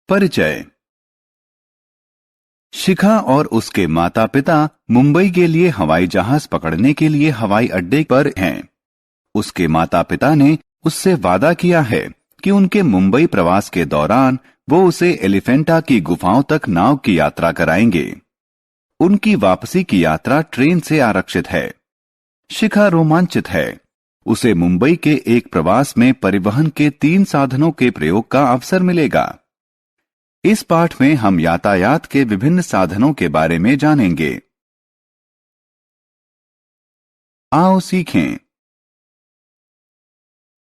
परिचय। शिखा और उसके माता पिता मुंबई के लिए हवाई जहाज पकड़ने के लिए हवाई अड्डे पर हैं। उसके माता पिता ने उससे वादा किया है कि उनके मुंबई प्रवास के दौरान वो उसे एलिफेंटा की गुफाओं तक नाव की यात्रा कराएंगे। उनकी वापसी की यात्रा ट्रेन से आरक्षित है। शिखा रोमांचित है। उसे मुंबई के एक प्रवास में परिवहन के 3 साधनों के प्रयोग का अवसर मिलेगा। इस पाठ में हम यातायात के विभिन्न साधनों के बारे में जानेंगे। आओ सीखें।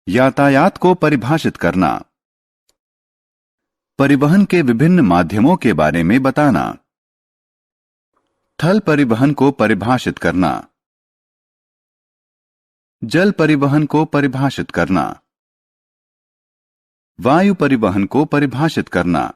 यातायात को परिभाषित करना। परिवहन के विभिन्न माध्यमों के बारे में बताना। थल परिवहन को परिभाषित करना। जल परिवहन को परिभाषित करना। वायु परिवहन को परिभाषित करना।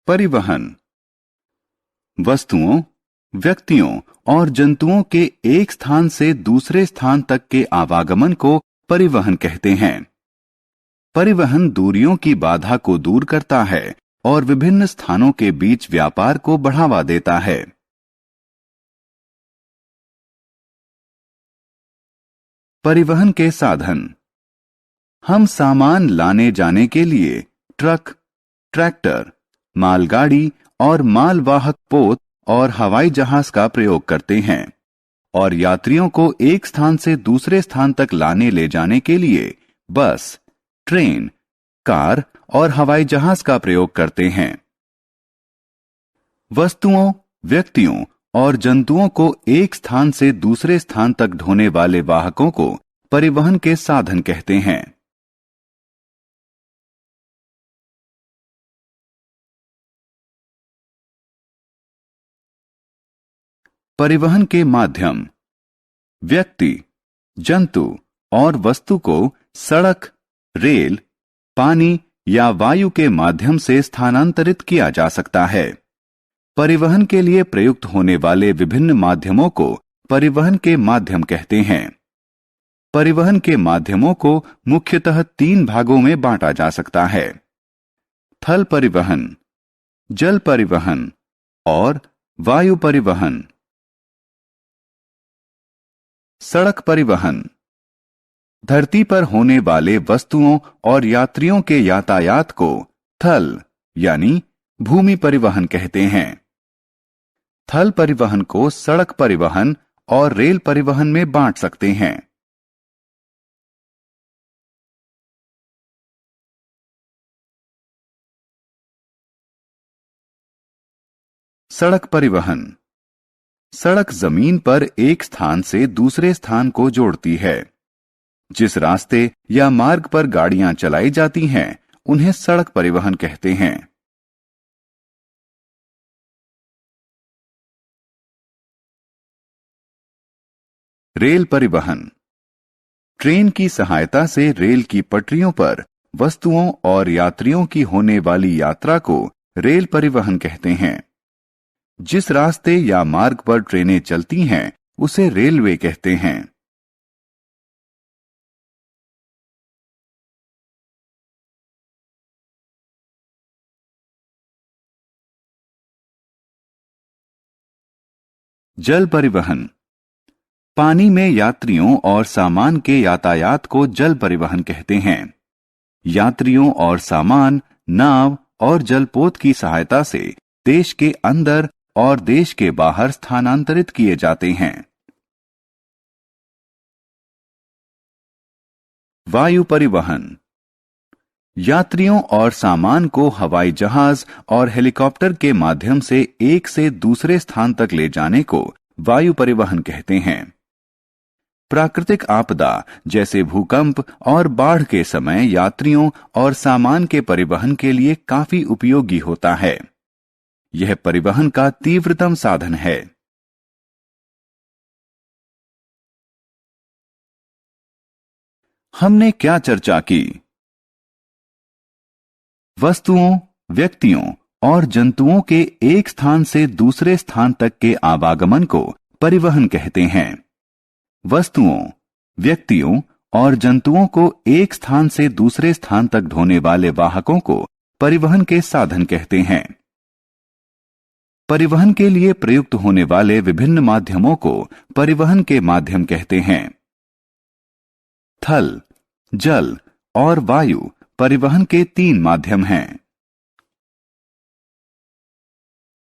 परिवहन वस्तुओं, व्यक्तियों और जंतुओं के एक स्थान से दूसरे स्थान तक के आवागमन को परिवहन कहते हैं। परिवहन दूरियों की बाधा को दूर करता है और विभिन्न स्थानों के बीच व्यापार को बढ़ावा देता है। परिवहन के साधन। हम सामान लाने जाने के लिए ट्रक, ट्रैक्टर, मालगाड़ी और मालवाहक पोत और हवाई जहाज का प्रयोग करते हैं और यात्रियों को एक स्थान से दूसरे स्थान तक लाने ले जाने के लिए बस, ट्रेन, कार और हवाई जहाज का प्रयोग करते हैं। वस्तुओं, व्यक्तियों और जंतुओं को एक स्थान से दूसरे स्थान तक ढोने वाले वाहकों को परिवहन के साधन कहते हैं। परिवहन के माध्यम। व्यक्ति, जंतु और वस्तु को सड़क, रेल, पानी या वायु के माध्यम से स्थानांतरित किया जा सकता है। परिवहन के लिए प्रयुक्त होने वाले विभिन्न माध्यमों को परिवहन के माध्यम कहते हैं। परिवहन के माध्यमों को मुख्यतः 3 भागों में बांटा जा सकता है: थल परिवहन, जल परिवहन और वायु परिवहन। सड़क परिवहन। धरती पर होने वाले वस्तुओं और यात्रियों के यातायात को थल यानी भूमि परिवहन कहते हैं। थल परिवहन को सड़क परिवहन और रेल परिवहन में बांट सकते हैं। सड़क परिवहन। सड़क जमीन पर एक स्थान से दूसरे स्थान को जोड़ती है। जिस रास्ते या मार्ग पर गाड़ियां चलाई जाती हैं, उन्हें सड़क परिवहन कहते हैं। रेल परिवहन। ट्रेन की सहायता से रेल की पटरियों पर वस्तुओं और यात्रियों की होने वाली यात्रा को रेल परिवहन कहते हैं। जिस रास्ते या मार्ग पर ट्रेनें चलती हैं, उसे रेलवे कहते हैं। जल परिवहन। पानी में यात्रियों और सामान के यातायात को जल परिवहन कहते हैं। यात्रियों और सामान नाव और जलपोत की सहायता से देश के अंदर और देश के बाहर स्थानांतरित किए जाते हैं। वायु परिवहन। यात्रियों और सामान को हवाई जहाज और हेलीकॉप्टर के माध्यम से एक से दूसरे स्थान तक ले जाने को वायु परिवहन कहते हैं। प्राकृतिक आपदा जैसे भूकंप और बाढ़ के समय यात्रियों और सामान के परिवहन के लिए काफी उपयोगी होता है। यह परिवहन का तीव्रतम साधन है। हमने क्या चर्चा की? वस्तुओं, व्यक्तियों और जंतुओं के एक स्थान से दूसरे स्थान तक के आवागमन को परिवहन कहते हैं। वस्तुओं, व्यक्तियों और जंतुओं को एक स्थान से दूसरे स्थान तक ढोने वाले वाहकों को परिवहन के साधन कहते हैं। परिवहन के लिए प्रयुक्त होने वाले विभिन्न माध्यमों को परिवहन के माध्यम कहते हैं। थल, जल और वायु परिवहन के 3 माध्यम हैं।